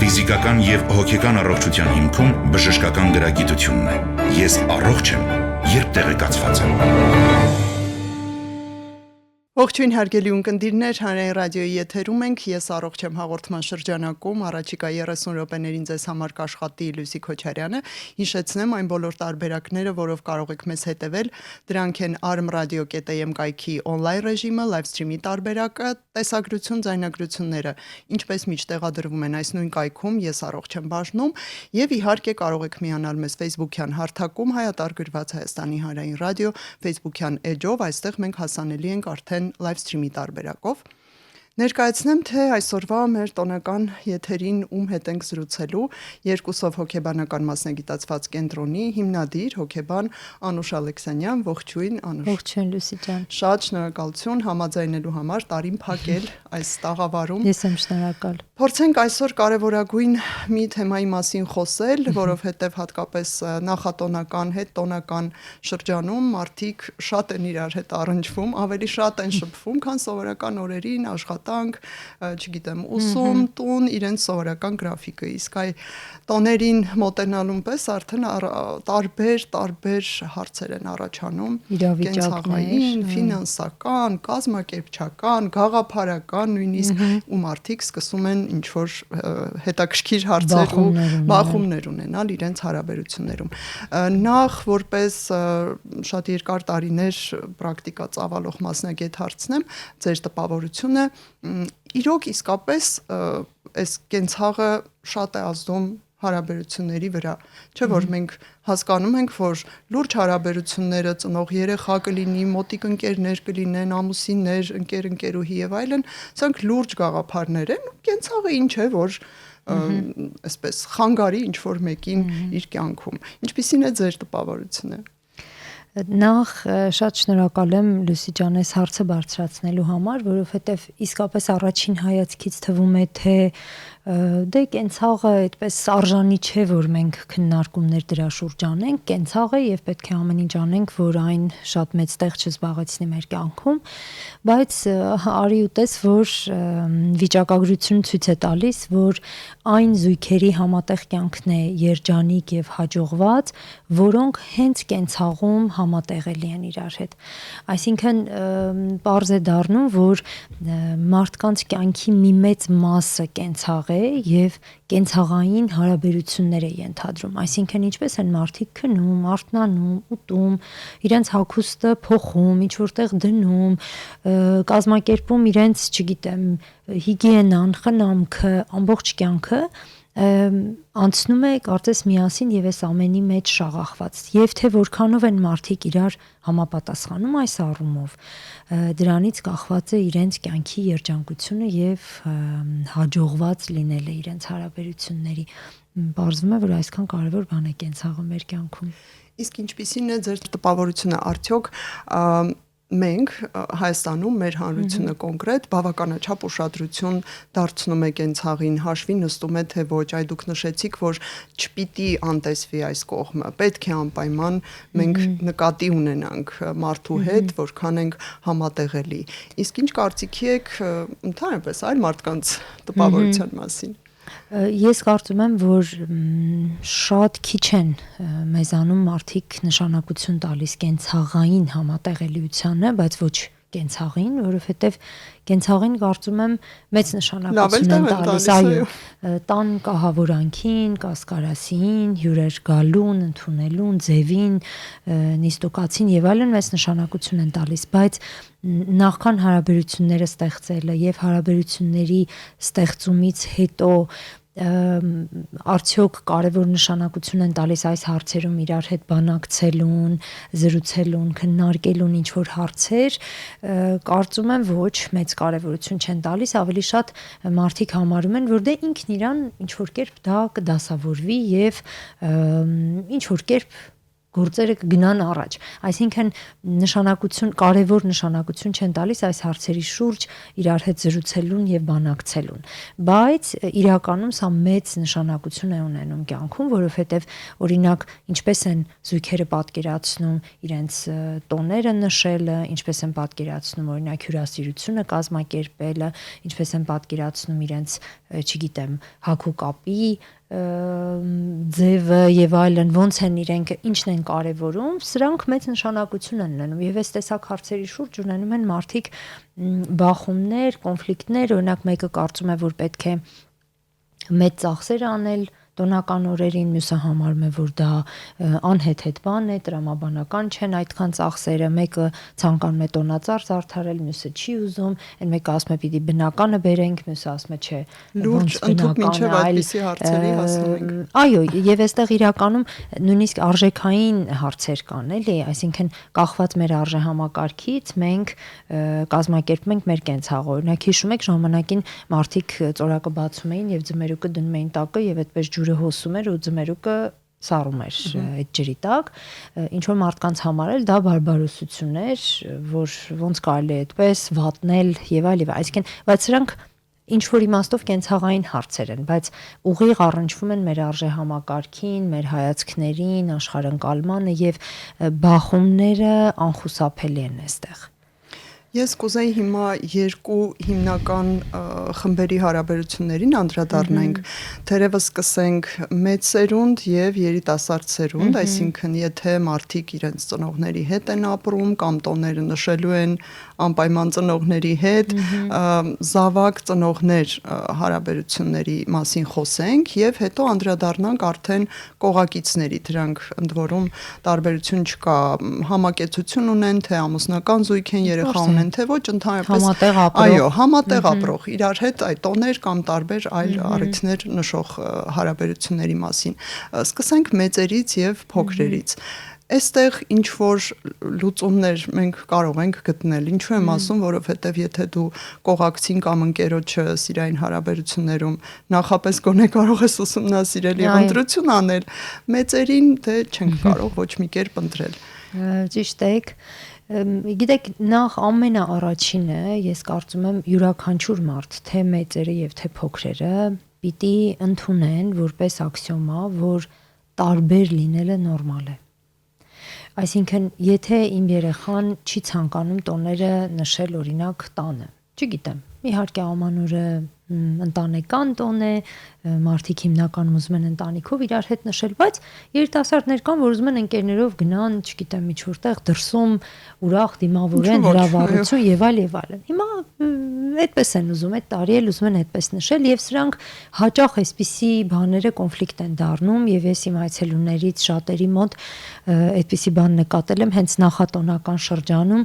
Ֆիզիկական եւ հոգեկան առողջության հիմքում բժշկական գրագիտությունն է։ Ես առողջ եմ, երբ տեղեկացված եմ։ Ողջույն հարգելի ունկնդիրներ, Հանրային ռադիոյի եթերում ենք, ես առողջ եմ հաղորդման շրջանակում, առաջիկա 30 րոպեներին ձեզ համար կաշխատի Լուսի Քոչարյանը, հիշեցնեմ այն բոլոր տարբերակները, որով կարող եք մեզ հետևել, դրանք են armradio.am կայքի on-line ռեժիմը, live stream-ի տարբերակը, տեսագրություն, ձայնագրությունները, ինչպես միշտ տեղադրվում են այս նույն կայքում, ես առողջ եմ բաժնում, եւ իհարկե կարող եք միանալ մեզ Facebook-յան հարթակում հայատարգրված Հայաստանի Հանրային ռադիո Facebook-յան էջով, այստեղ մենք հասանելի ենք արդեն live stream-ի տարբերակով։ Ներկայացնեմ, թե այսօրվա մեր տոնական եթերին ում հետ ենք զրուցելու, երկուսով հոգեբանական մասնագիտացված կենտրոնի հիմնադիր հոգեբան Անուշ Ալեքսանյան, ողջույն Անուշ։ Ողջույն Լուսի ջան։ Շատ շնորհակալություն համաձայնելու համար, տարին փակել այս տաղավարում։ Ես եմ շնորհակալ։ Փորձենք այսօր կարևորագույն մի թեմայի մասին խոսել, որովհետև հատկապես նախատոնական, հետտոնական շրջանում մարդիկ շատ են իրար հետ առնչվում, ավելի շատ են շփվում, քան սովորական օրերին, աշխատանք, չգիտեմ, ուսում, տուն, իրենց սովորական գրաֆիկը։ Իսկ այ տոներին մոտենալուն պես արդեն տարբեր հարցեր են առաջանում, կենցաղային, ֆինանսական, կազմակերպչական, գաղափարական, նույնիսկ ու մարդիկ սկսում են ինչ-որ հետաքրքիր հարցեր ու բախումներ ունենալ իրենց հարաբերություններում։ Նախ որպես շատ երկար տարիներ պրակտիկա ծավալող մասնագետ հարցնեմ, ձեր տպավորությունը իրոք իսկապես այս կենցաղը շատ է ազդում հարաբերությունների վրա, չէ՞ որ մենք հասկանում ենք, որ լուրջ հարաբերությունները ծնող երեխա կլինի, մոտիկ ընկերներ կլինեն, ամուսիններ, ընկերուհի եւ այլն, սրանք լուրջ գաղափարներ են, կենցաղը ինչ է, որ այսպես խանգարի ինչ որ մեկին իր կյանքում։ Ինչպիսին է ձեր տպավորությունը։ Նախ շատ շնորհակալ եմ Լուսի ջան այս հարցը բարձրացնելու համար, որովհետև իսկապես առաջին հայացքից թվում է, թե դե կենցաղը այդպես արժանի չէ, որ մենք քննարկումներ դրա շուրջ անենք, կենցաղը եւ պետք է ամեն ինչ անենք, որ այն շատ մեծ տեղ չզբաղեցնի մեր կյանքում, բայց արի ու տես, որ վիճակագրությունը ցույց է տալիս, որ այն զույգերի համատեղ կյանքն է երջանիկ եւ հաջողված, որոնք հենց կենցաղում համատեղելի են իրար հետ։ Այսինքն պարզ է դառնում, որ մարդկանց կյանքի մի մեծ մասը կենցաղ է եւ կենցաղային հարաբերություններ է ենթադրում։ Այսինքն ինչպես են մարդիկ քնում, արթնանում, ուտում, իրենց հագուստը փոխում, ինչ որտեղ դնում, կազմակերպում իրենց, չգիտեմ, հիգիենան, խնամքը, ամբողջ կյանքը անցնում է կարծես միասին եւ այս ամենի մեջ շաղախված եւ թե որքանով են մարդիկ իրար համապատասխանում այս առումով դրանից կախված է իրենց կյանքի երջանկությունը եւ հաջողված լինելը իրենց հարաբերությունների բարձվում է որ այսքան կարեւոր բան է կենցաղը մեր կյանքում իսկ ինչպիսին է ձեր տպավորությունը արդյոք մենք Հայաստանում մեր հանրությունը կոնկրետ բավականաչափ ուշադրություն դարձնում է կենցաղին, հաշվի նստում է թե ոչ, այ դուք նշեցիք, որ չպիտի անտեսվի այս կողմը, պետք է անպայման մենք նկատի ունենանք մարդու հետ, որքան ենք համատեղելի։ Իսկ ինչ կարծիքի եք ընդհանրապես այլ մարդկանց տպավորության մասին։ Ես կարծում եմ, որ շատ քիչ են մեզանում մարդիկ նշանակություն տալիս կենցաղային համատեղելիությանը, բայց ոչ կենցաղին, որովհետև կենցաղին կարծում եմ մեծ նշանակություն են տալիս, այո, տան կահավորանքին, կասկարասին, հյուրեր գալուն, ընդունելուն, ձևին, նիստուկացին եւ այլն մեծ նշանակություն են տալիս, բայց նախքան հարաբերությունները ստեղծելը եւ հարաբերությունների ստեղծումից հետո արդյոք կարևոր նշանակություն են տալիս այս հարցերում իրար հետ բանակցելուն, զրուցելուն, քննարկելուն ինչ որ հարցեր, կարծում եմ ոչ մեծ կարևորություն չեն տալիս, ավելի շատ մարդիկ համարում են, որ դե ինքն իրան ինչ որ կերպ դա կդասավորվի եւ ինչ որ կերպ գործերը կգնան առաջ։ Այսինքն կարևոր նշանակություն չեն տալիս այս հարցերի շուրջ իրար հետ զրուցելուն եւ բանակցելուն։ Բայց իրականում սա մեծ նշանակություն է ունենում կյանքում, որովհետեւ օրինակ ինչպես են զույգերը պատկերացնում իրենց տոները նշելը, ինչպես են պատկերացնում օրինակ հյուրասիրությունը կազմակերպելը, ինչպես են պատկերացնում իրենց, չգիտեմ, հագուկապի ձևը եւ այլն, ոնց են իրենք ինչն են կարևորում, սրանք մեծ նշանակություն են ունենում եւ այս տեսակ հարցերի շուրջ ունենում են մարդիկ բախումներ, կոնֆլիկտներ, օրինակ մեկը կարծում է, որ պետք է մեծ ծախսեր անել տոնական օրերին, մյուսը համարում է, որ դա անհեթեթ բան է, տրամաբանական չեն այդքան ծախսերը, մեկը ցանկանում է տոնածառ զարդարել, մյուսը չի ուզում, այն մեկը ասում է պիտի բնականը բերենք, մյուսը ասում է չէ, լուրջ ընդհանուր մինչև այդպիսի հարցերի հասնում ենք։ Այո, եւ այստեղ իրականում նույնիսկ արժեքային հարցեր կան, էլի, այսինքն կախված մեր արժեհամակարգից մենք կազմակերպում ենք մեր կենցաղը։ Օրինակ հիշում եք ժամանակին մարդիկ ծորակը բացում էին եւ ձմերուկը դնում էին տակը եւ այդպես ջուրը հոսում էր ու ձմերուկը սառում էր այդ ջրի տակ, ինչ որ մարդկանց համար էլ դա բարբարոսություն էր, որ ոնց կարելի է այդպես վատնել եւ այլ, այսինքն, բայց սրանք ինչ որ իմաստով կենցաղային հարցեր են, բայց ուղիղ առնչվում են մեր արժեհամակարգին, մեր հայացքներին, աշխարհընկալմանը եւ բախումները անխուսափելի են այստեղ։ Ես կուզեի հիմա երկու հիմնական խմբերի հարաբերություններին անդրադառնանք, թերևս սկսենք մեծ սերունդ եւ երիտասարդ սերունդ, այսինքն եթե մարդիկ իրենց ծնողների հետ են ապրում կամ տոները նշելու են անպայման ծնողների հետ, զավակ ծնողներ հարաբերությունների մասին խոսենք եւ հետո անդրադառնանք արդեն կողակիցների, դրանք ընդ որում տարբերություն չկա, համակեցություն ունեն, թե ամուսնական զույգ են, երեխա ունեն, թե ոչ, ընդհանրապես համատեղ ապրող, այո, համատեղ ապրող, իրար հետ այդ տոներ կամ տարբեր այլ առիթներ նշող հարաբերությունների մասին։ Սկսենք մեծերից եւ փոքրերից։ Այստեղ ինչ որ լուծումներ մենք կարող ենք գտնել։ Ինչու եմ ասում, որովհետև եթե դու կողակցին կամ ընկերոջը սիրային հարաբերություններում նախապես գոնե կարող ես ուսումնասիրել եւ ընտրություն անել, մեծերին դե չենք կարող ոչ մի կերպ ընտրել։ Ճիշտ եք։ Գիտեք, նախ ամենաառաջինը ես կարծում եմ յուրաքանչյուր մարդ, թե մեծերը եւ թե փոքրերը, պիտի ընդունեն որպես աքսիոմա, որ տարբեր լինելը նորմալ է։ Այսինքն, եթե իմ երեխան չի ցանկանում տոները նշել օրինակ տանը, չգիտեմ, իհարկե ամանորը ընտանեկան տոն է, մարդիկ հիմնականում ուզում են ընտանիքով իրար հետ նշել, բայց երիտասարդներ կան, որ ուզում են ընկերներով գնան, չգիտեմ, ինչ-որտեղ դրսում ուրախ դիմավորեն, հրավառություն եւ այլ եւ այլն։ Հիմա այդպես են ուզում, այդ տարի էլ ուզում են այդպես նշել եւ սրանք հաճախ այսպիսի բաները կոնֆլիկտ են դառնում եւ ես իմ այցելուներից շատերի մոտ այդպիսի բան նկատել եմ հենց նախատոնական շրջանում,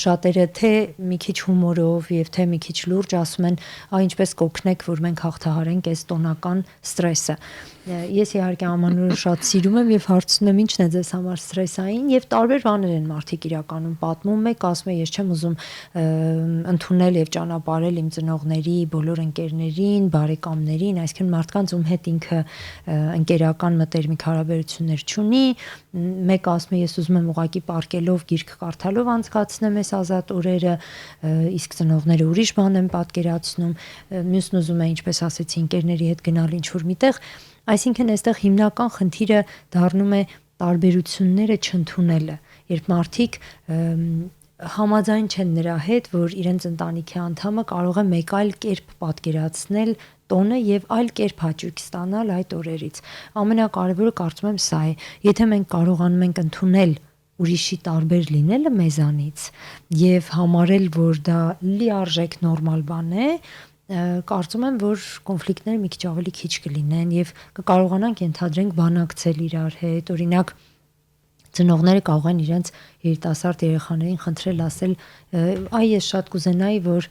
շատերը թե մի քիչ հումորով եւ թե մի քիչ լուրջ ասում են, ինչպես կօգնեք, որ մենք հաղթահարենք այս տոնական ստրեսը։ Ես իհարկե ամանորը շատ սիրում եմ եւ հարցնում եմ ինչն է ձեզ համար ստրեսային եւ տարբեր բաներ են մարդիկ իրականում պատմում, մեկ ասում է ես չեմ ուզում ընդունել եւ ճանապարհել իմ ծնողների բոլոր ընկերներին, բարեկամներին, այսինքն մարդկանց ում հետ ինքը ընկերական մտերմիկ հարաբերություններ չունի, մեկ ասում է ես ուզում եմ ուղակի պարկելով գիրք կարդալով անցկացնեմ այս ազատ օրերը, իսկ ծնողները ուրիշ բան են պատկերացնում, մյուսն ուզում է ինչպես ասեցի ընկերների հետ գնալ ինչ-որ միտեղ, այսինքն այստեղ հիմնական խնդիրը դառնում է տարբերությունները չընդունելը, երբ մարդիկ համաձայն չեն նրա հետ, որ իրենց ընտանիքի անդամը կարող է մեկ այլ կերպ պատկերացնել տոնը եւ այլ կերպ հաճույք ստանալ այդ օրերից։ Ամենակարևորը կարծում եմ սա է, եթե մենք կարողանում ենք ընդունել ուրիշի տարբեր լինելը մեզանից եւ համարել, որ դա լիարժեք նորմալ բան է, կարծում եմ, որ կոնֆլիկտները մի քիչ ավելի քիչ կլինեն եւ կկարողանանք ենթադրենք բանակցել իրար հետ, օրինակ ծնողները կարող են իրենց երիտասարդ երեխաներին խնդրել ասել, այ ես շատ կուզենայի, որ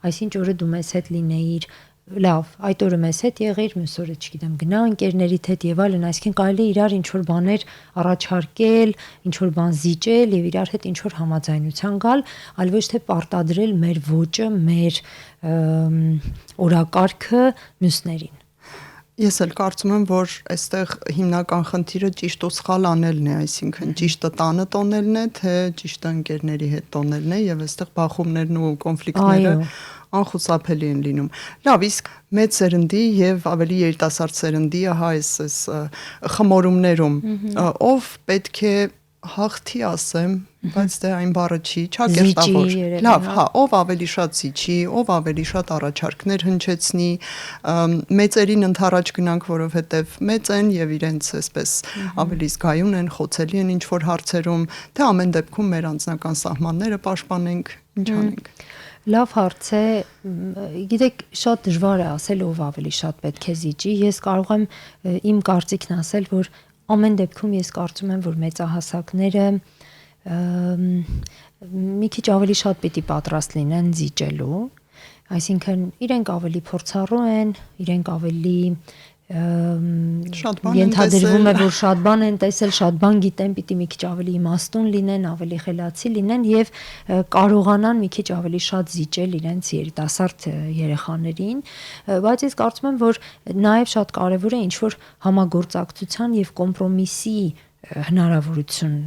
այսինչ օրը դու մեզ հետ լինեիր, լավ, այդ օրը մեզ հետ եղիր, մյուս օրը չգիտեմ, գնա ընկերներիդ հետ եւ այլն, այսինքն կարելի է իրար ինչ որ բաներ առաջարկել, ինչ որ բան զիջել եւ իրար հետ ինչ որ համաձայնության գալ, այլ ոչ թե պարտադրել մեր ոճը, մեր օրակարգը մյուսներին։ Ես էլ կարծում եմ, որ այստեղ հիմնական խնդիրը ճիշտ ու սխալ անելն է, այսինքն ճիշտը տանը տոնելն է, թե ճիշտը ընկերների հետ տոնելն է եւ այստեղ բախումներն ու կոնֆլիկտները անխուսափելի են լինում։ Լավ, իսկ մեծ սերնդի եւ ավելի երիտասարդ սերնդի, ահա այս խմորումներում ով պետք է հաղթի ասեմ, բայց դե այն բառը չի, չակերտավոր։ Լավ, հա, ով ավելի շատ զիջի, ով ավելի շատ առաջարկներ հնչեցնի, մեծերին ընդառաջ գնանք, որովհետև մեծ են եւ իրենց այսպես ավելի զգայուն են, խոցելի են ինչ որ հարցերում, թե ամեն դեպքում մեր անձնական սահմանները պաշտպանենք, ինչ անենք։ Լավ հարց է, գիտեք, շատ դժվար է ասել ով ավելի շատ պետք է զիջի։ Ես կարող եմ իմ կարծիքն ասել, որ ամեն դեպքում ես կարծում եմ, որ մեծահասակները մի քիչ ավելի շատ պիտի պատրաստ լինեն զիջելու, այսինքն իրենք ավելի փորձառու են, իրենք ավելի ենթադրվում է, որ շատ բան են տեսել, շատ բան գիտեն, պիտի մի քիչ ավելի իմաստուն լինեն, ավելի խելացի լինեն եւ կարողանան մի քիչ ավելի շատ զիջել իրենց երիտասարդ երեխաներին, բայց ես կարծում եմ, որ նաեւ շատ կարեւոր է ինչ որ համագործակցության եւ կոմպրոմիսի հնարավորություն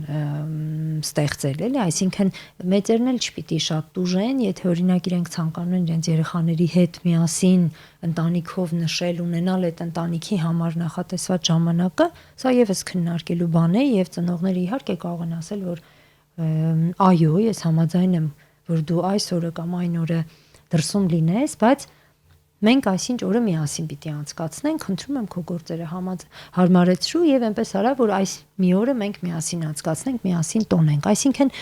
ստեղծել, էլի, այսինքն մեծերն էլ չպիտի շատ տուժեն, եթե օրինակ իրենք ցանկանում են իրենց երեխաների հետ միասին ընտանիքով նշել, ունենալ այդ ընտանիքի համար նախատեսված ժամանակը, սա եւս քննարկելու բան է եւ ծնողները իհարկե կարող են ասել, որ այո, ես համաձայն եմ, որ դու այս օրը կամ այն օրը դրսում լինես, բայց մենք այսինչ օրը միասին պիտի անցկացնենք, խնդրում եմ քո գործերը հարմարեցրու եւ այնպես արա, որ այս մի օրը մենք միասին անցկացնենք, միասին տոնենք։ Այսինքն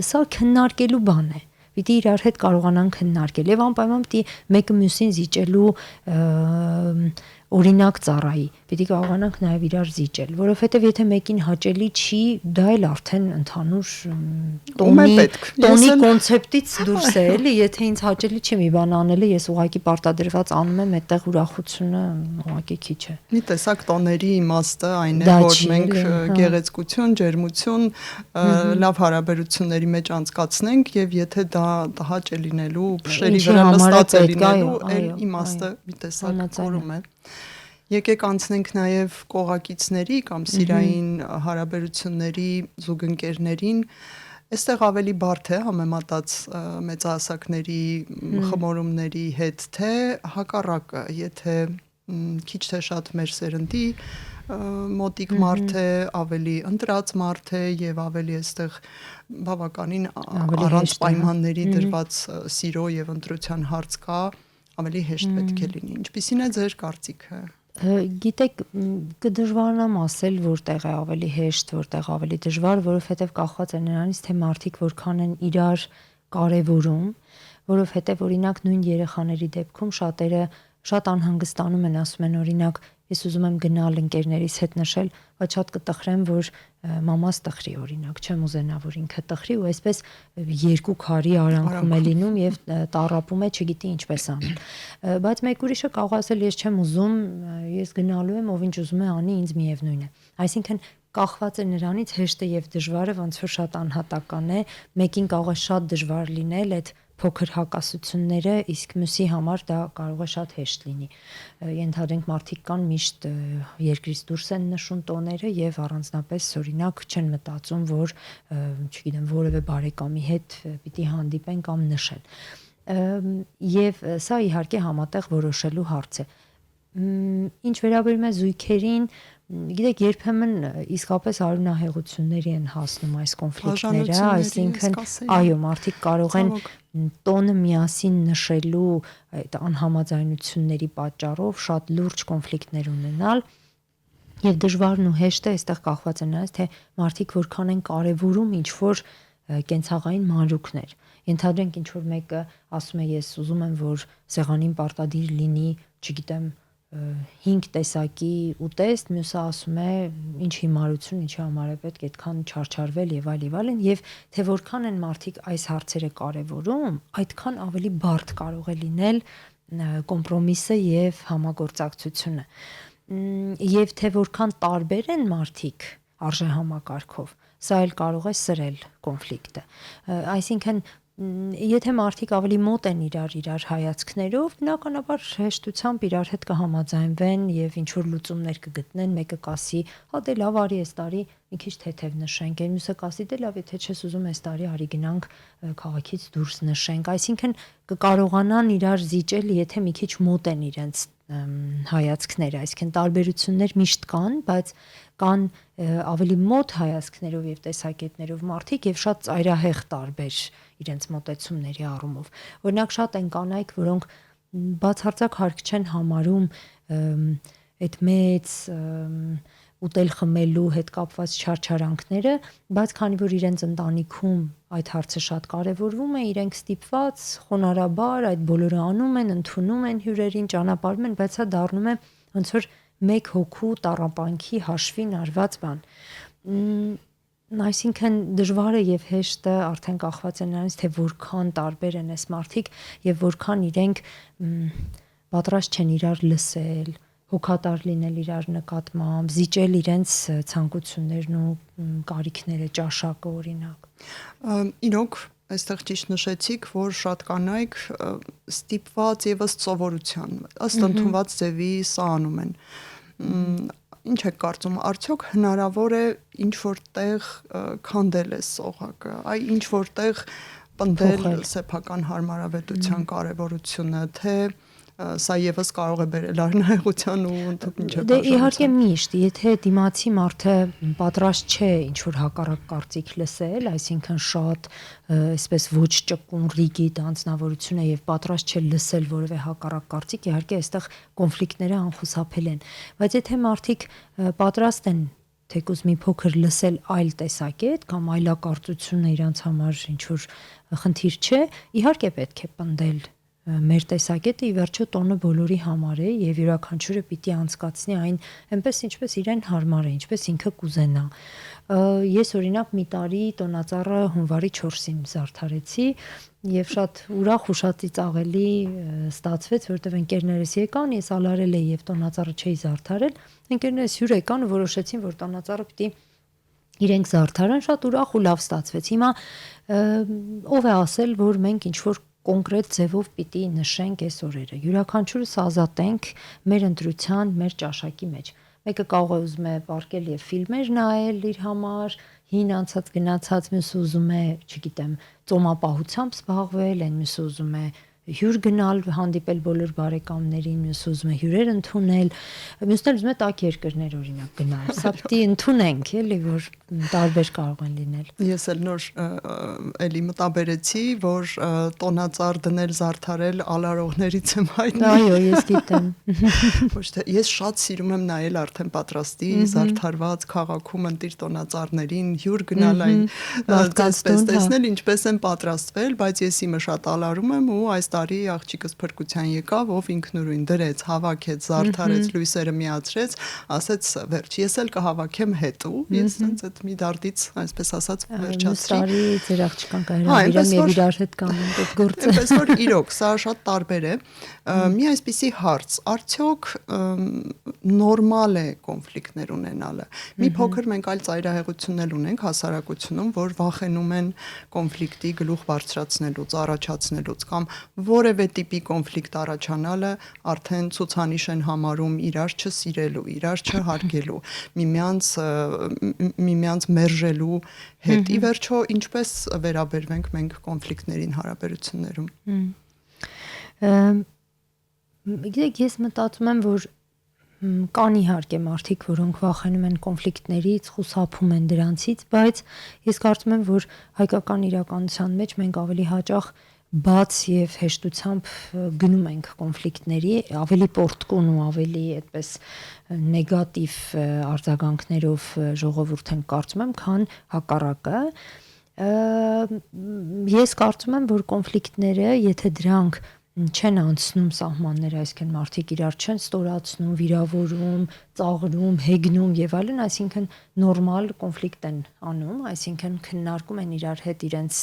սա քննարկելու բան է։ Պիտի իրար հետ կարողանան քննարկել եւ անպայման պիտի մեկը մյուսին զիջելու օրինակ ծառայի։ Պիտի կարողանանք նաեւ իրար զիջել, որովհետեւ եթե մեկին հաճելի չի, դա էլ արդեն ընդհանուր տոնի կոնցեպտից դուրս է, էլի, եթե ինձ հաճելի չի մի բան անելը, ես ուղղակի պարտադրված անում եմ, այդտեղ ուրախությունը ուղղակի քիչ է։ Մի տեսակ տոների իմաստը այն է, որ մենք գեղեցկություն, ջերմություն, լավ հարաբերությունների մեջ անցկացնենք եւ եթե դա հաճ է լինելու, փշերի վրա նստած է լինելու, այլ իմաստը մի տեսակ կորում է։ Եկեք անցնենք նաև կողակիցների կամ սիրային հարաբերությունների զուգընկերներին, այստեղ ավելի բարդ է համեմատած մեծահասակների խմորումների հետ, թե հակառակը, եթե քիչ թե շատ մեր սերնդի մոտիկ մարդ է, ավելի ընտրած մարդ է եւ ավելի այստեղ բավականին առանց պայմանների դրված սիրո եւ ընտրության հարց կա, ավելի հեշտ պետք է լինի։ Ինչպիսին է ձեր կարծիքը։ Գիտեք, կդժվարանամ ասել, որտեղ է ավելի հեշտ, որտեղ ավելի դժվար, որովհետև կախված է նրանից, թե մարդիկ որքան են իրար կարևորում, որովհետև օրինակ նույն երեխաների դեպքում շատերը շատ անհանգստանում են, ասում են օրինակ, ես ուզում եմ գնալ ընկերներիս հետ նշել, բայց շատ կտխրեմ, որ մամաս տխրի օրինակ, չեմ ուզենա, որ ինքը տխրի ու այսպես երկու քարի արանքում է լինում եւ տառապում է, չգիտի ինչպես անել։ Բայց մեկ ուրիշը կարող ասել, ես չեմ ուզում, ես գնալու եմ, ով ինչ ուզում է անի, ինձ միևնույն է։ Այսինքն կախված է նրանից հեշտը եւ դժվարը ոնց որ շատ անհատական է, մեկին կարող է շատ դժվար լինել այդ փոքր հակասությունները, իսկ մյուսի համար դա կարող է շատ հեշտ լինի։ Ենթադրենք մարդիկ կան միշտ երկրից դուրս են նշում տոները եւ առանձնապես օրինակ չեն մտածում, որ չգիտեմ, որևէ բարեկամի հետ պիտի հանդիպեն կամ նշեն։ Եվ սա իհարկե համատեղ որոշելու հարց է։ Ինչ վերաբերում է զույգերին, գիտեք, երբեմն իսկապես արյունահեղությունների են հասնում այս կոնֆլիկտները, այսինքն այո, մարդիկ կարող են տոնը միասին նշելու այդ անհամաձայնությունների պատճառով շատ լուրջ կոնֆլիկտներ ունենալ եւ դժվարն ու հեշտը այստեղ կախված է նրանից, թե մարդիկ որքան են կարեւորում ինչ որ կենցաղային մանրուքներ։ Ենթադրենք ինչ որ մեկը ասում է ես ուզում եմ որ սեղանին պարտադիր լինի, չգիտեմ 5 տեսակի ուտեստ, մյուսը ասում է ինչ հիմարություն, ինչի համար է պետք այդքան չարչարվել եւ այլն եւ թե որքան են մարդիկ այս հարցերը կարեւորում, այդքան ավելի բարդ կարող է լինել կոմպրոմիսը եւ համագործակցությունը։ Եվ թե որքան տարբեր են մարդիկ արժեհամակարգով, սա էլ կարող է սրել կոնֆլիկտը։ Այսինքն Եթե մարդիկ ավելի մոտ են իրար հայացքներով, բնականաբար հեշտությամբ իրար հետ կհամաձայնվեն եւ ինչ որ լուծումներ կգտնեն, մեկը կասի, հա դե լավ արի այս տարի մի քիչ թեթև նշենք, մյուսը կասի դե լավ, եթե չես ուզում այս տարի արի գնանք քաղաքից դուրս նշենք, այսինքն կկարողանան իրար զիջել, եթե մի քիչ մոտ են իրենց հայացքները, այսինքն տարբերություններ միշտ կան, բայց կան ավելի մոտ հայացքներով եւ տեսակետներով մարդիկ եւ շատ ծայրահեղ տարբեր իրենց մոտեցումների առումով։ Օրինակ շատ են կանայք, որոնք բացարձակ հարկ չեն համարում այդ մեծ ուտել խմելու հետ կապված չարչարանքները, բայց քանի որ իրենց ընտանիքում այդ հարցը շատ կարևորվում է, իրենք ստիպված խոնարհաբար այդ բոլորը անում են, ընդունում են հյուրերին, ճանապարհում են, բայց սա դառնում է ոնց որ մեկ հոգու տառապանքի հաշվին արված բան։ Այսինքն դժվարը եւ հեշտը արդեն կախված է նրանից, թե որքան տարբեր են այս մարդիկ եւ որքան իրենք պատրաստ չեն իրար լսել, հոգատար լինել իրար նկատմամբ, զիջել իրենց ցանկություններն ու կարիքները, ճաշակը օրինակ։ Իրոք այստեղ ճիշտ նշեցիք, որ շատ կանայք ստիպված եւ ըստ սովորության, ըստ ընդունված ձևի սա անում են։ Ինչ եք կարծում, արդյոք հնարավոր է ինչ որտեղ քանդել այս սողակը, ինչ որտեղ պնդել սեփական հարմարավետության կարևորությունը, թե սա եւս կարող է բերել արնայողության ու ընդհանուր Դե իհարկե միշտ, եթե դիմացի մարդը պատրաստ չէ ինչ որ հակառակ կարծիք լսել, այսինքն շատ այսպես ոչ ճկուն ռիգիդ անձնավորություն է եւ պատրաստ չէ լսել որևէ հակառակ կարծիք, իհարկե այստեղ կոնֆլիկտները անխուսափել են, բայց եթե մարդիկ պատրաստ են թեկուզ մի փոքր լսել այլ տեսակետ կամ այլակարծությունը իրանց համար ինչ որ խնդիր չէ, իհարկե պետք է պնդել մեր տեսակետը ի վերջո տոնը բոլորի համար է եւ յուրաքանչյուրը պիտի անցկացնի այն այնպես ինչպես իրեն հարմար է, ինչպես ինքը կուզենա։ Ես օրինակ մի տարի տոնածառը հունվարի 4-ին զարդարեցի եւ շատ ուրախ ու շատ ծիծաղելի ստացվեց, որովհետեւ ընկերներս եկան, ես ալարել էի եւ տոնածառը չէի զարդարել, ընկերներս հյուր եկան ու որոշեցին, որ տոնածառը պիտի իրենք զարդարեն, շատ ուրախ ու լավ ստացվեց։ Հիմա ով է ասել, որ մենք ինչ որ կոնկրետ ձևով պիտի նշենք այս օրերը։ Յուրաքանչյուրս ազատ ենք մեր ընտրության, մեր ճաշակի մեջ։ Մեկը կարող է ուզում է պարկել եւ ֆիլմեր նայել իր համար, հին անցած գնացած, մյուսը ուզում է, չգիտեմ, ծոմապահությամբ զբաղվել, այն մյուսը ուզում է հյուր գնալ, հանդիպել բոլոր բարեկամներին, մյուսը ուզում է հյուրեր ընդունել, մյուսն էլ ուզում է տաք երկրներ օրինակ գնալ։ Սա պիտի ընդունենք, էլի, որ տարբեր կարող են լինել։ Ես էլ նոր էլի մտաբերեցի, որ տոնածառ դնել զարդարել ալարողներից եմ հայտնի։ Այո, ես գիտեմ։ Ոչ թե ես շատ սիրում եմ նայել արդեն պատրաստի զարդարված քաղաքում ընտիր տոնածառներին, հյուր գնալ այն դասպես տեսնել ինչպես են պատրաստվել, բայց ես իմը շատ ալարում եմ ու այս տարի աղջիկս փրկության եկավ, ով ինքնուրույն դրեց, հավաքեց, զարդարեց, լույսերը միացրեց, ասեց վերջ, ես էլ կհավաքեմ հետո, ես ցած մի դարտից, այսպես ասած, վերջացրի։ Տարի ձեր աղջկան կհրավիրեմ եւ իրար հետ կանենք այդ գործը։ Այնպես որ իրոք, սա շատ տարբեր է։ Մի այսպիսի հարց, արդյոք նորմալ է կոնֆլիկտներ ունենալը։ Մի փոքր մենք այլ ծայրահեղություններ ունենք հասարակությունում, որ վախենում են կոնֆլիկտի գլուխ բարձրացնելուց, առաջացնելուց կամ որևէ տիպի կոնֆլիկտ առաջանալը արդեն ցուցանիշ են համարում իրար չսիրելու, իրար չհարգելու, միմյանց մերժելու հետ։ Ի վերջո, ինչպես վերաբերվենք մենք կոնֆլիկտներին հարաբերություններում։ Գիտեք, ես մտածում եմ, որ կան իհարկե մարդիկ, որոնք վախենում են կոնֆլիկտներից, խուսափում են դրանցից, բայց ես կարծում եմ, որ հայկական իրականության մեջ մենք ավելի հաճախ բաց եւ հեշտությամբ գնում ենք կոնֆլիկտների, ավելի պորտկուն ու ավելի այդպես նեգատիվ արձագանքներով ժողովուրդ են կարծում եմ, քան հակառակը։ Ես կարծում եմ, որ կոնֆլիկտները, եթե դրանք չեն անցնում սահմանները, այսինքն մարդիկ իրար չեն ստորացնում, վիրավորում, ծաղրում, հեգնում եւ այլն, այսինքն նորմալ կոնֆլիկտ են անում, այսինքն քննարկում են իրար հետ իրենց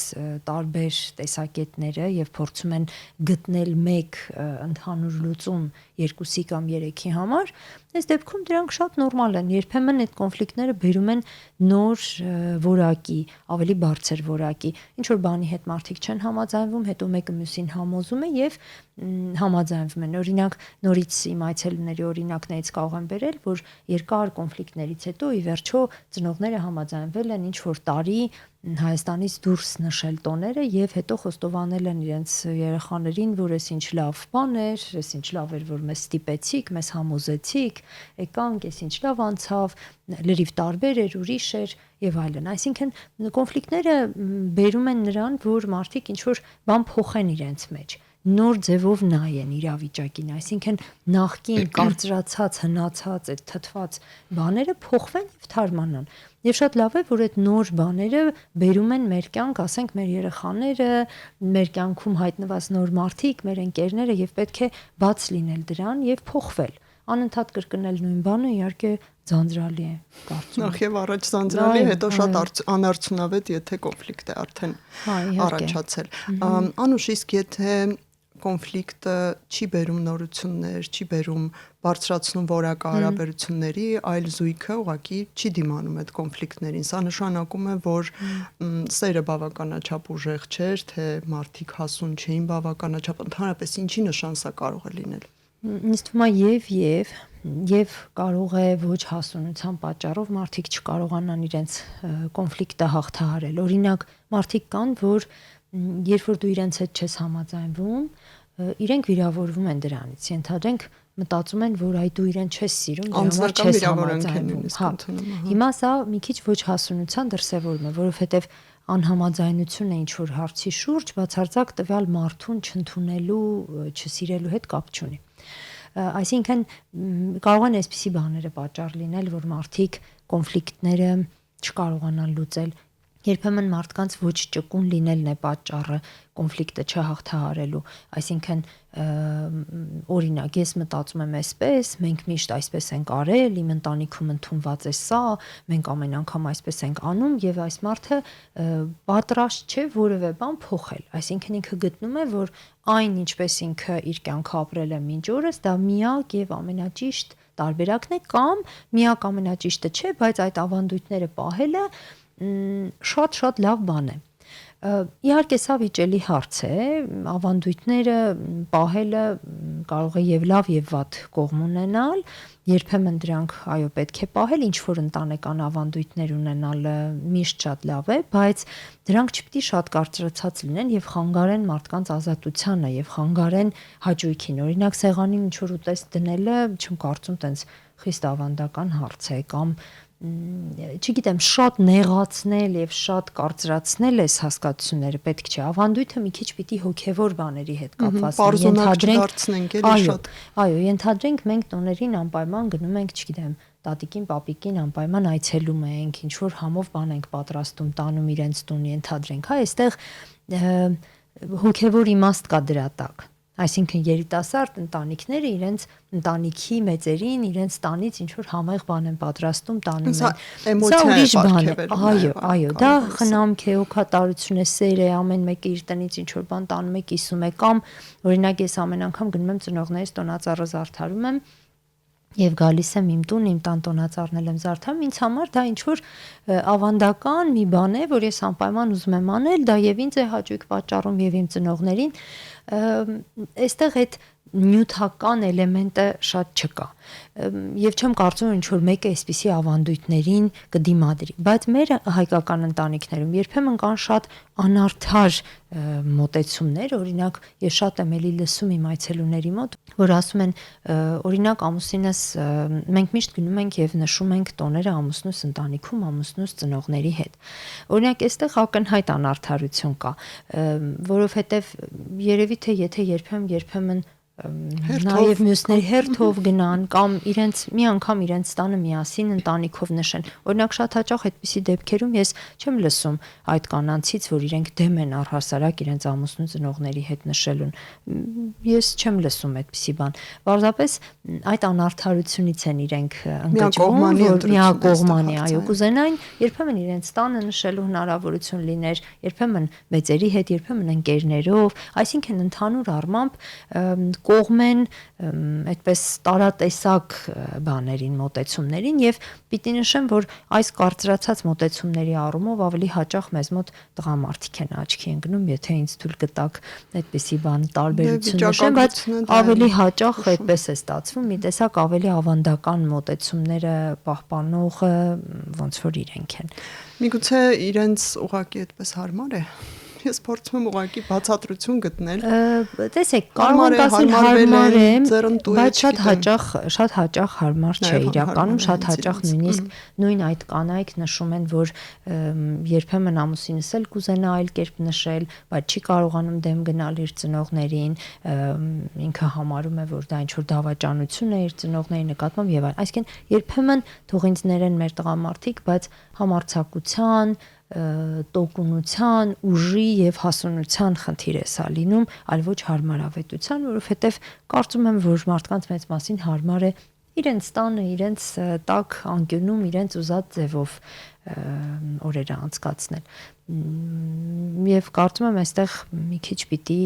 տարբեր տեսակետները եւ փորձում են գտնել մեկ ընդհանուր լուծում երկուսի կամ երեքի համար, այս դեպքում դրանք շատ նորմալ են։ Երբեմն այդ կոնֆլիկտները բերում են նոր որակի, ավելի բարձր որակի, ինչ որ բանի հետ մարդիկ չեն համաձայնվում, հետո մեկը մյուսին համոզում է եւ համաձայնվում են։ Օրինակ, նորից իմ այցելուների օրինակներից կարող եմ բերել, որ երկար կոնֆլիկտներից հետո ի վերջո ծնողները համաձայնվել են ինչ որ տարի Հայաստանից դուրս նշել տոները եւ հետո խոստովանել են իրենց երեխաներին, որ էս ինչ լավ բան էր, էս ինչ լավ էր, որ մեզ ստիպեցիք, մեզ համոզեցիք, եկանք, էս ինչ լավ անցավ, լրիվ տարբեր էր, ուրիշ էր եւ այլն։ Այսինքն կոնֆլիկտները բերում են նրան, որ մարդիկ ինչ որ բան փոխեն իրենց մեջ, նոր ձևով նայեն իրավիճակին, այսինքն նախքին կարծրացած, հնացած, այդ թթված բաները փոխվեն եւ թարմանան։ Եվ շատ լավ է, որ այդ նոր բաները բերում են մեր կյանք, ասենք մեր երեխաները, մեր կյանքում հայտնված նոր մարդիկ, մեր ընկերները եւ պետք է բաց լինել դրան եւ փոխվել։ Անընդհատ կրկնել նույն բանը իհարկե ձանձրալի է, կարծում եմ։ Նախ եւ առաջ ձանձրալի, հետո շատ անարդյունավետ, եթե կոնֆլիկտ է արդեն առաջացել։ Անուշ, իսկ եթե կոնֆլիկտը չի բերում նորություններ, չի բերում բարձրացնում որակը հարաբերությունների, այլ զույգը ուղղակի չի դիմանում այդ կոնֆլիկտներին։ Սա նշանակում է, որ սերը բավականաչափ ուժեղ չէր, թե մարդիկ հասուն չէին բավականաչափ, ընդհանրապես ինչի նշան սա կարող է լինել։ Ինձ թվում է եւ կարող է ոչ հասունության պատճառով մարդիկ չկարողանան իրենց կոնֆլիկտը հաղթահարել։ Օրինակ, մարդիկ կան, որ երբ որ դու իրենց հետ չես համաձայնվում, իրենք վիրավորվում են դրանից։ Ենթադրենք մտածում են, որ այ դու իրեն չես սիրում, դրա համար չես համաձայնվում։ Հիմա սա մի քիչ ոչ հասունության դրսևորում է, որովհետեւ անհամաձայնությունը ինչ որ հարցի շուրջ բացարձակ տվյալ մարդուն չընդունելու, չսիրելու հետ կապ չունի։ Այսինքն կարող են այսպիսի բաները պատճառ լինել, որ մարդիկ կոնֆլիկտները չկարողանան լուծել։ Երբեմն մարդկանց ոչ ճկուն լինելն է պատճառը կոնֆլիկտը չհաղթահարելու, այսինքն օրինակ ես մտածում եմ այսպես, մենք միշտ այսպես ենք արել, իմ ընտանիքում ընդունված է սա, մենք ամեն անգամ այսպես ենք անում եւ այս մարդը պատրաստ չէ որևէ բան փոխել, այսինքն ինքը գտնում է, որ այն ինչպես ինքը իր կյանքը ապրել է մինչ օրս, դա միակ եւ ամենաճիշտ տարբերակն է կամ միակ ամենաճիշտը չէ, բայց այդ ավանդույթները պահելը շատ լավ բան է։ Իհարկե սա վիճելի հարց է, ավանդույթները պահելը կարող է եւ լավ եւ վատ կողմ ունենալ, երբեմն դրանք այո պետք է պահել, ինչ որ ընտանեկան ավանդույթներ ունենալը միշտ շատ լավ է, բայց դրանք չպիտի շատ կարծրացած լինեն եւ խանգարեն մարդկանց ազատությանը եւ խանգարեն հաճույքին։ Օրինակ սեղանին ինչ որ ուտես դնելը, չեմ կարծում տենց խիստ ավանդական հարց է կամ չգիտեմ, շատ նեղացնել եւ շատ կարծրացնել այս հասկացությունները պետք չէ։ Ավանդույթը մի քիչ պիտի հոգեվոր բաների հետ կապված լինի։ Այո, ենթադրենք մենք տոներին անպայման գնում ենք, չգիտեմ, տատիկին, պապիկին անպայման այցելում ենք, ինչ որ համով բան ենք պատրաստում, տանում իրենց տուն, ենթադրենք, հա, այստեղ հոգեվոր իմաստ կա դրա տակ։ Այսինքն երիտասարդ ընտանիքները իրենց ընտանիքի մեծերին իրենց տանից ինչ որ համեղ բան են պատրաստում տանում են։ Սա ուրիշ բան է։ Այո, դա խնամք է, օգտարություն է, սեր է, ամեն մեկը իր տնից ինչ որ բան տանում է, կիսում է կամ օրինակ ես ամեն անգամ գնում եմ ծնողներիս տոնածառը զարդարում եմ եւ գալիս եմ իմ տուն, իմ տան տոնածառնել եմ զարդարում, ինձ համար դա ինչ որ ավանդական մի բան է, որ ես անպայման ուզում եմ անել, դա եւ ինձ է հաճույք պատճառում եւ իմ ծնողներին, այստեղ այդ նյութական էլեմենտը շատ չկա եւ չեմ կարծում ինչ որ մեկը այսպիսի ավանդույթներին կդիմադրի, բայց մեր հայկական ընտանիքներում երբեմն կան շատ անարդար մոտեցումներ, օրինակ ես շատ եմ էլի լսում իմ այցելուների մոտ, որ ասում են օրինակ ամուսինս մենք միշտ գնում ենք եւ նշում ենք տոները ամուսնուս ընտանիքում, ամուսնուս ծնողների հետ։ Օրինակ այստեղ ակնհայտ անարդարություն կա, որովհետեւ երևի թե եթե երբեմն նաև մյուսների հերթով գնան կամ մի անգամ իրենց տանը միասին ընտանիքով նշեն։ Օրինակ շատ հաճախ այդպիսի դեպքերում ես չեմ լսում այդ կանանցից, որ իրենք դեմ են առհասարակ իրենց ամուսնու ծնողների հետ նշելուն։ Ես չեմ լսում այդպիսի բան։ Պարզապես այդ անարդարությունից են իրենք ընկճվում, որ միակողմանի, այո, կուզենային երբեմն իրենց տանը նշելու հնարավորություն լիներ, երբեմն մեծերի հետ, երբեմն ընկերներով, այսինքն ընդհանուր առմամբ կողմեն այդպես տարատեսակ բաներին, մոտեցումներին եւ պիտի նշեմ, որ այս կարծրացած մոտեցումների առումով ավելի հաճախ մեզ մոտ տղամարդիկ են աչքի ընկնում, եթե ինձ թույլ կտաք այդպիսի բան տարբերություն նշեմ, բայց ավելի հաճախ այդպես է ստացվում, մի տեսակ ավելի ավանդական մոտեցումները պահպանողը ոնց որ իրենք են։ Միգուցե իրենց ուղակի այդպես հարմար է։ Ես փորձում եմ ուղղակի բացատրություն գտնել։ Տեսեք, կարող ենք ասել հարմար է, բայց շատ հաճախ հարմար չէ իրականում, շատ հաճախ նույնիսկ նույն այդ կանայք նշում են, որ երբեմն ամուսինս էլ կուզենա այլ կերպ նշել, բայց չի կարողանում դեմ գնալ իր ծնողներին, ինքը համարում է, որ դա ինչ-որ դավաճանություն է իր ծնողների նկատմամբ եւ այլն։ Այսինքն երբեմն թող ինձ ներեն մեր տղամարդիկ, բայց համարձակության տոկունության, ուժի եւ հասունության խնդիր է սա լինում, այլ ոչ հարմարավետության, որովհետեւ կարծում եմ, որ մարդկանց մեծ մասին հարմար է իրենց տանը, իրենց տակ անկյունում, իրենց ուզած ձևով օրերը անցկացնել։ Եվ կարծում եմ, այստեղ մի քիչ պիտի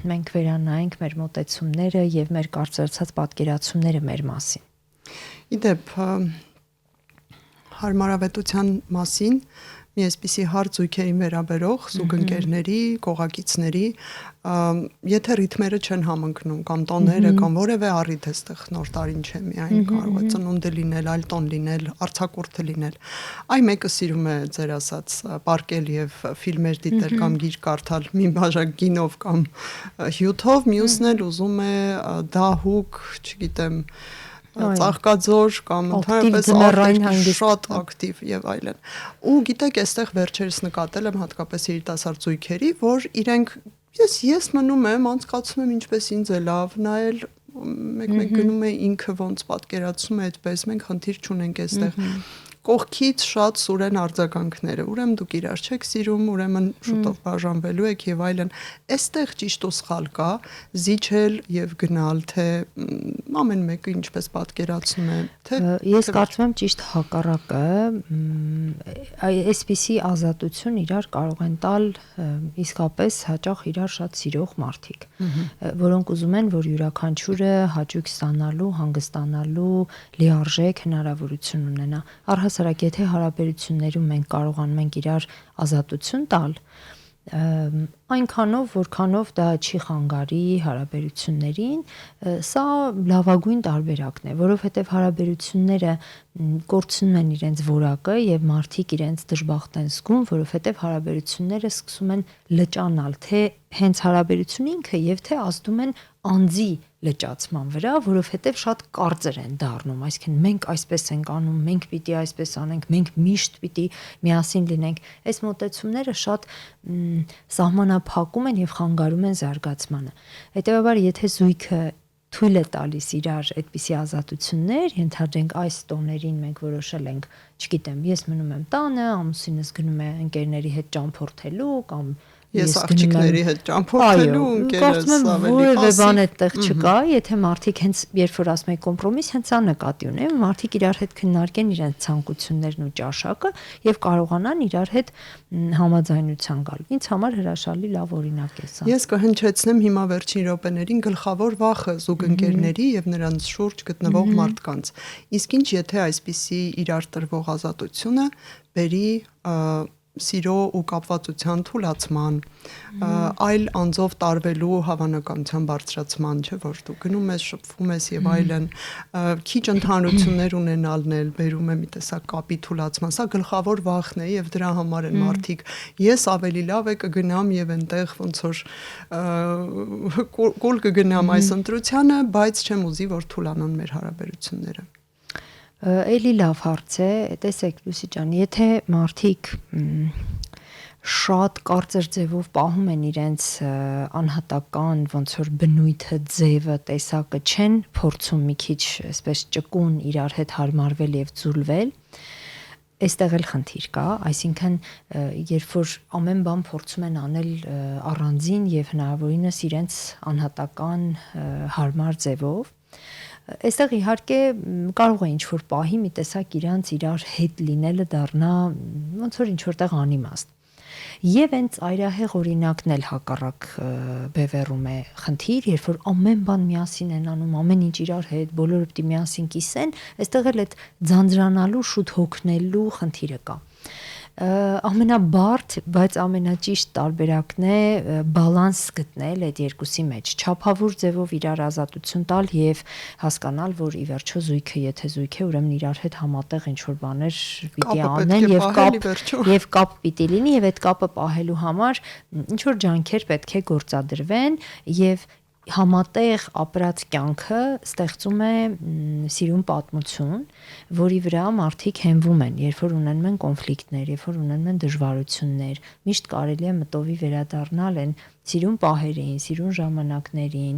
մենք վերանայենք մեր մոտեցումները եւ մեր կարծրացած պատկերացումները մեր մասին։ Իդեպ հարմարավետության մասին մի այսպիսի հարց զույգերին վերաբերող զուգընկերների, կողակիցների, եթե ռիթմերը չեն համընկնում կամ տոները կամ որևէ առիթ էստեղ նոր տարին չէ միայն կարող է ծնունդը լինել, այլ տոն լինել, արձակուրդը լինել։ Այ մեկը սիրում է ձեր ասած պարկել եւ ֆիլմեր դիտել կամ գիր կարդալ մի բաժակ գինով կամ հյութով, մյուսն էլ ուզում է դահուկ, չգիտեմ, ծաղկաձոր կամ ընդհանրապես շատ ակտիվ եւ այլն։ Ու գիտեք, այստեղ վերջերս նկատել եմ հատկապես երիտասարդ զույգերի, որ իրենք ես մնում եմ, անցկացնում եմ ինչպես ինձ է լավ, նայել մեկ գնում է ինքը ոնց պատկերացնում է այդպես, մենք խնդիր չունենք այստեղ։ Կողքից շատ սուրեն արձագանքները, ուրեմն դուք իրար չեք սիրում, ուրեմն շուտով բաժանվելու եք եւ այլն։ Այստեղ ճիշտ ու սխալ կա, զիջել եւ գնալ, թե ամեն մեկը ինչպես պատկերացնում է, թե ես կարծում եմ ճիշտ հակառակը, այսպիսի ազատություն իրար կարող են տալ իսկապես հաճախ իրար շատ սիրող մարդիկ, որոնք ուզում են, որ յուրաքանչյուրը հաճույք ստանալու, հանգստանալու լիարժեք հնարավորություն ունենա։ Առհասարակ եթե հարաբերություններում մենք կարողանում ենք իրար ազատություն տալ, այնքանով, որքանով դա չի խանգարի հարաբերություններին, սա լավագույն տարբերակն է, որովհետև հարաբերությունները կորցնում են իրենց որակը եւ մարդիկ իրենց դժբախտ են զգում, որովհետև հարաբերությունները սկսում են լճանալ, թե հենց հարաբերություն ինքը եւ թե ազդում են անձի լճացման վրա, որովհետև շատ կարծր են դառնում, այսինքն մենք այսպես ենք անում, մենք պիտի այսպես անենք, մենք միշտ պիտի միասին լինենք։ Այս մոտեցումները շատ սահմանափակում են եւ խանգարում են զարգացմանը։ Հետեւաբար, եթե զույգը թույլ է տալիս իրար այդպիսի ազատություններ, ենթադրենք այս տոներին մենք որոշել ենք, չգիտեմ, ես մնում եմ տանը, ամուսինս գնում է ընկերների հետ ճամփորդելու կամ ես աղջիկների հետ ճամփորդելու, ընկերս ավելի որևէ բան այդտեղ չկա, եթե մարդիկ հենց երբ որ ասում են կոմպրոմիս, հենց սա նկատի ունեն, մարդիկ իրար հետ քննարկեն իրենց ցանկություններն ու ճաշակը եւ կարողանան իրար հետ համաձայնության գալ։ Ինձ համար հրաշալի լավ օրինակ է սա։ Ես կհնչեցնեմ հիմա վերջին րոպեներին գլխավոր վախը զուգընկերների եւ նրանց շուրջ գտնվող մարդկանց։ Իսկ ինչ եթե այսպիսի իրար տրվող ազատությունը բերի սիրո ու կապվածության թուլացման, այլ անձով տարվելու հավանականության բարձրացման, չէ՞ որ դու գնում ես, շփվում ես եւ այլն, քիչ ընդհանրություններ ունենալն էլ բերում է մի տեսակ կապի թուլացման։ Սա գլխավոր վախն է եւ դրա համար են մարդիկ ես ավելի լավ է կգնամ եւ այնտեղ ոնց որ կուլ կգնամ այս ընտրությանը, բայց չեմ ուզի որ թուլանան մեր հարաբերությունները։ Էլի լավ հարց է, տեսեք Լուսի ջան, եթե մարդիկ շատ կարծր ձևով պահում են իրենց անհատական ոնց որ բնույթը, ձևը, տեսակը չեն փորձում մի քիչ այսպես ճկուն իրար հետ հարմարվել եւ ձուլվել, այստեղ էլ խնդիր կա, այսինքն երբ որ ամեն բան փորձում են անել առանձին եւ հնարավորինս իրենց անհատական հարմար ձևով, այստեղ իհարկե կարող է ինչ-որ պահի մի տեսակ իրանց իրար հետ լինելը դառնա ոնց որ ինչ-որտեղ անիմաստ։ Եվ հենց այրահեղ օրինակն էլ հակառակ բևեռում է խնդիր, երբ որ ամեն բան միասին են անում, ամեն ինչ իրար հետ, բոլորը պետք է միասին կիսեն, այստեղ էլ այդ ձանձրանալու, շուտ հոգնելու խնդիրը կա։ Ամենաբարդ, բայց ամենաճիշտ տարբերակն է բալանս գտնել այդ երկուսի մեջ, չափավոր ձևով իրար ազատություն տալ եւ հասկանալ, որ ի վերջո զույգը, եթե զույգ է, ուրեմն իրար հետ համատեղ ինչ որ բաներ պիտի անեն եւ կապ պիտի լինի եւ այդ կապը պահելու համար ինչ որ ջանքեր պետք է գործադրվեն եւ համատեղ ապրած կյանքը ստեղծում է սիրուն պատմություն, որի վրա մարդիկ հենվում են, երբ որ ունենում են կոնֆլիկտներ, երբ որ ունենում են դժվարություններ, միշտ կարելի է մտովի վերադառնալ այն սիրուն պահերին, սիրուն ժամանակներին,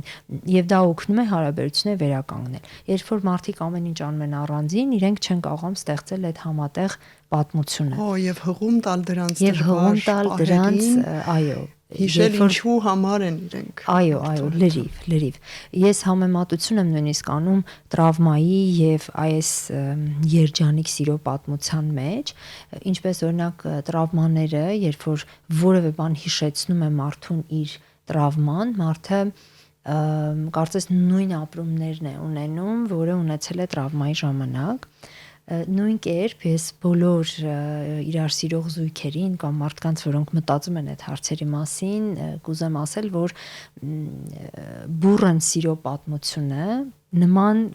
եւ դա օգնում է հարաբերությունները վերականգնել։ Երբ որ մարդիկ ամեն ինչ անում են առանձին, իրենք չեն կարողam ստեղծել այդ համատեղ պատմությունը։ Եվ հղում տալ դրանց եւ հղում տալ դրանց, այո, հիշել ինչու համար են իրենք։ Այո, լրիվ։ Ես համեմատություն եմ նույնիսկ անում տրավմայի եւ այս երջանիկ սիրո պատմության մեջ, ինչպես օրինակ տրավմաները, երբ որ որևէ բան հիշեցնում է մարդուն իր տրավման, մարդը կարծես նույն ապրումներն է ունենում, որը ունեցել է տրավմայի ժամանակ։ Նույն կերպ ես բոլոր իրար սիրող զույգերին կամ մարդկանց, որոնք մտածում են այդ հարցերի մասին, կուզեմ ասել, որ բուռն սիրո պատմությունը նման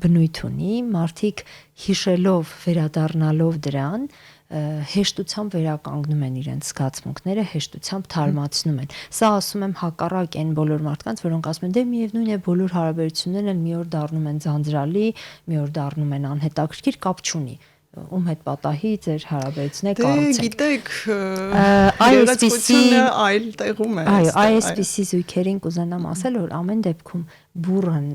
բնույթ ունի, մարդիկ հիշելով, վերադառնալով դրան, հեշտությամբ վերականգնում են իրենց զգացմունքները, հեշտությամբ թարմացնում են։ Սա ասում եմ հակառակ այն բոլոր մարդկանց, որոնք ասում են, դե միևնույն է բոլոր հարաբերություններն են մի օր դառնում են ձանձրալի, մի օր դառնում են անհետաքրքիր, կապ չունի։ Ում հետ պատահի ձեր հարաբերությունները կառուցեք։ Գիտեք, գեղեցկությունը այլ տեղում է։ Այո, այսպիսի զույգերին կուզենամ ասել, որ ամեն դեպքում բուռն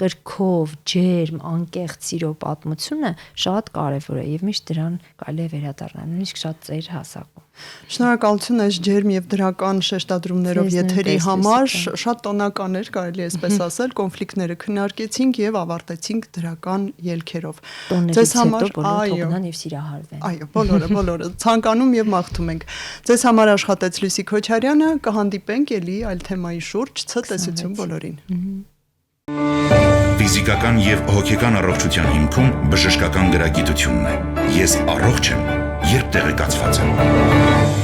կրքով, ջերմ, անկեղծ սիրո պատմությունը շատ կարևոր է եւ միշտ դրան կարելի է վերադառնալ, նույնիսկ շատ ծեր հասակում։ Շնորհակալություն այս ջերմ եւ դրական շեշտադրումներով եթերի համար, շատ տոնական էր, կարելի է այսպես ասել, կոնֆլիկտները քննարկեցինք եւ ավարտեցինք դրական ելքերով։ Ձեզ համար թողնան եւ սիրահարվեն։ Այո, բոլորը ցանկանում եւ մաղթում ենք։ Ձեզ համար աշխատեց Լուսի Քոչարյանը, կհանդիպենք ելի այլ թեմայի շուրջ, ցտեսություն բոլորին։ Ֆիզիկական եւ հոգեկան առողջության հիմքում բժշկական գրագիտությունն է։ Ես առողջ եմ, երբ տեղեկացված եմ։